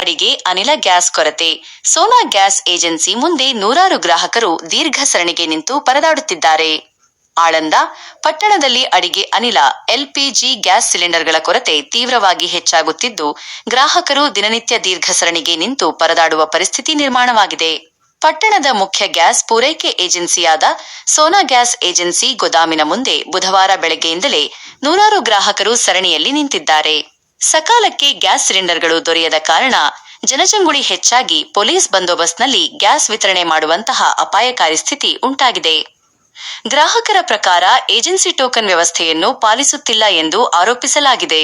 ಅಡಿಗೆ ಅನಿಲ ಗ್ಯಾಸ್ ಕೊರತೆ. ಸೋನಾ ಗ್ಯಾಸ್ ಏಜೆನ್ಸಿ ಮುಂದೆ ನೂರಾರು ಗ್ರಾಹಕರು ದೀರ್ಘ ಸರಣಿಗೆ ನಿಂತು ಪರದಾಡುತ್ತಿದ್ದಾರೆ. ಆಳಂದ ಪಟ್ಟಣದಲ್ಲಿ ಅಡಿಗೆ ಅನಿಲ ಎಲ್ಪಿಜಿ ಗ್ಯಾಸ್ ಸಿಲಿಂಡರ್ಗಳ ಕೊರತೆ ತೀವ್ರವಾಗಿ ಹೆಚ್ಚಾಗುತ್ತಿದ್ದು, ಗ್ರಾಹಕರು ದಿನನಿತ್ಯ ದೀರ್ಘ ಸರಣಿಗೆ ನಿಂತು ಪರದಾಡುವ ಪರಿಸ್ಥಿತಿ ನಿರ್ಮಾಣವಾಗಿದೆ. ಪಟ್ಟಣದ ಮುಖ್ಯ ಗ್ಯಾಸ್ ಪೂರೈಕೆ ಏಜೆನ್ಸಿಯಾದ ಸೋನಾ ಗ್ಯಾಸ್ ಏಜೆನ್ಸಿ ಗೋದಾಮಿನ ಮುಂದೆ ಬುಧವಾರ ಬೆಳಗ್ಗೆಯಿಂದಲೇ ನೂರಾರು ಗ್ರಾಹಕರು ಸರಣಿಯಲ್ಲಿ ನಿಂತಿದ್ದಾರೆ. ಸಕಾಲಕ್ಕೆ ಗ್ಯಾಸ್ ಸಿಲಿಂಡರ್ಗಳು ದೊರೆಯದ ಕಾರಣ ಜನಜಂಗುಳಿ ಹೆಚ್ಚಾಗಿ ಪೊಲೀಸ್ ಬಂದೋಬಸ್ತ್ನಲ್ಲಿ ಗ್ಯಾಸ್ ವಿತರಣೆ ಮಾಡುವಂತಹ ಅಪಾಯಕಾರಿ ಸ್ಥಿತಿ ಉಂಟಾಗಿದೆ. ಗ್ರಾಹಕರ ಪ್ರಕಾರ ಏಜೆನ್ಸಿ ಟೋಕನ್ ವ್ಯವಸ್ಥೆಯನ್ನು ಪಾಲಿಸುತ್ತಿಲ್ಲ ಎಂದು ಆರೋಪಿಸಲಾಗಿದೆ.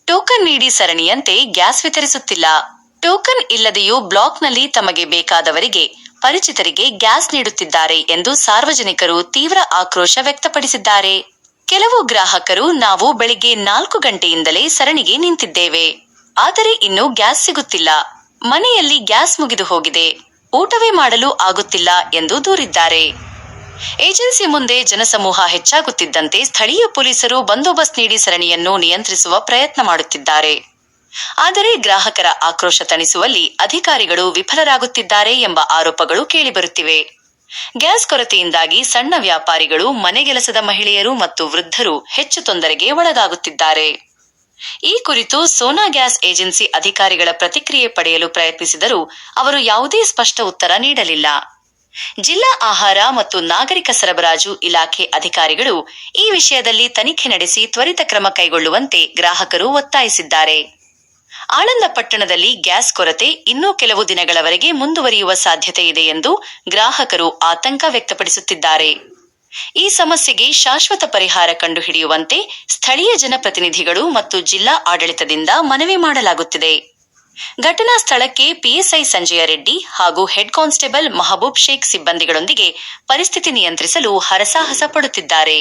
ಟೋಕನ್ ನೀಡಿ ಸರಣಿಯಂತೆ ಗ್ಯಾಸ್ ವಿತರಿಸುತ್ತಿಲ್ಲ. ಟೋಕನ್ ಇಲ್ಲದೆಯೂ ಬ್ಲಾಕ್ನಲ್ಲಿ ತಮಗೆ ಬೇಕಾದವರಿಗೆ, ಪರಿಚಿತರಿಗೆ ಗ್ಯಾಸ್ ನೀಡುತ್ತಿದ್ದಾರೆ ಎಂದು ಸಾರ್ವಜನಿಕರು ತೀವ್ರ ಆಕ್ರೋಶ ವ್ಯಕ್ತಪಡಿಸಿದ್ದಾರೆ. ಕೆಲವು ಗ್ರಾಹಕರು ನಾವು ಬೆಳಿಗ್ಗೆ 4 ಗಂಟೆಯಿಂದಲೇ ಸರಣಿಗೆ ನಿಂತಿದ್ದೇವೆ. ಆದರೆ ಇನ್ನೂ ಗ್ಯಾಸ್ ಸಿಗುತ್ತಿಲ್ಲ. ಮನೆಯಲ್ಲಿ ಗ್ಯಾಸ್ ಮುಗಿದು ಹೋಗಿದೆ. ಊಟವೇ ಮಾಡಲು ಆಗುತ್ತಿಲ್ಲ ಎಂದು ದೂರಿದ್ದಾರೆ. ಏಜೆನ್ಸಿ ಮುಂದೆ ಜನಸಮೂಹ ಹೆಚ್ಚಾಗುತ್ತಿದ್ದಂತೆ ಸ್ಥಳೀಯ ಪೊಲೀಸರು ಬಂದೋಬಸ್ತ್ ನೀಡಿ ಸರಣಿಯನ್ನು ನಿಯಂತ್ರಿಸುವ ಪ್ರಯತ್ನ ಮಾಡುತ್ತಿದ್ದಾರೆ. ಆದರೆ ಗ್ರಾಹಕರ ಆಕ್ರೋಶ ತಣಿಸುವಲ್ಲಿ ಅಧಿಕಾರಿಗಳು ವಿಫಲರಾಗುತ್ತಿದ್ದಾರೆ ಎಂಬ ಆರೋಪಗಳು ಕೇಳಿಬರುತ್ತಿವೆ. ಗ್ಯಾಸ್ ಕೊರತೆಯಿಂದಾಗಿ ಸಣ್ಣ ವ್ಯಾಪಾರಿಗಳು, ಮನೆಗೆಲಸದ ಮಹಿಳೆಯರು ಮತ್ತು ವೃದ್ಧರು ಹೆಚ್ಚು ತೊಂದರೆಗೆ ಒಳಗಾಗುತ್ತಿದ್ದಾರೆ. ಈ ಕುರಿತು ಸೋನಾ ಗ್ಯಾಸ್ ಏಜೆನ್ಸಿ ಅಧಿಕಾರಿಗಳ ಪ್ರತಿಕ್ರಿಯೆ ಪಡೆಯಲು ಪ್ರಯತ್ನಿಸಿದರೂ ಅವರು ಯಾವುದೇ ಸ್ಪಷ್ಟ ಉತ್ತರ ನೀಡಲಿಲ್ಲ. ಜಿಲ್ಲಾ ಆಹಾರ ಮತ್ತು ನಾಗರಿಕ ಸರಬರಾಜು ಇಲಾಖೆ ಅಧಿಕಾರಿಗಳು ಈ ವಿಷಯದಲ್ಲಿ ತನಿಖೆ ನಡೆಸಿ ತ್ವರಿತ ಕ್ರಮ ಕೈಗೊಳ್ಳುವಂತೆ ಗ್ರಾಹಕರು ಒತ್ತಾಯಿಸಿದ್ದಾರೆ. ಆಳಂದ ಪಟ್ಟಣದಲ್ಲಿ ಗ್ಯಾಸ್ ಕೊರತೆ ಇನ್ನೂ ಕೆಲವು ದಿನಗಳವರೆಗೆ ಮುಂದುವರಿಯುವ ಸಾಧ್ಯತೆ ಇದೆ ಎಂದು ಗ್ರಾಹಕರು ಆತಂಕ ವ್ಯಕ್ತಪಡಿಸುತ್ತಿದ್ದಾರೆ. ಈ ಸಮಸ್ಯೆಗೆ ಶಾಶ್ವತ ಪರಿಹಾರ ಕಂಡುಹಿಡಿಯುವಂತೆ ಸ್ಥಳೀಯ ಜನಪ್ರತಿನಿಧಿಗಳು ಮತ್ತು ಜಿಲ್ಲಾ ಆಡಳಿತದಿಂದ ಮನವಿ ಮಾಡಲಾಗುತ್ತಿದೆ. ಘಟನಾ ಸ್ಥಳಕ್ಕೆ ಪಿಎಸ್ಐ ಸಂಜಯ ರೆಡ್ಡಿ ಹಾಗೂ ಹೆಡ್ ಕಾನ್ಸ್ಟೇಬಲ್ ಮಹಬೂಬ್ ಶೇಖ್ ಸಿಬ್ಬಂದಿಗಳೊಂದಿಗೆ ಪರಿಸ್ಥಿತಿ ನಿಯಂತ್ರಿಸಲು ಹರಸಾಹಸ ಪಡುತ್ತಿದ್ದಾರೆ.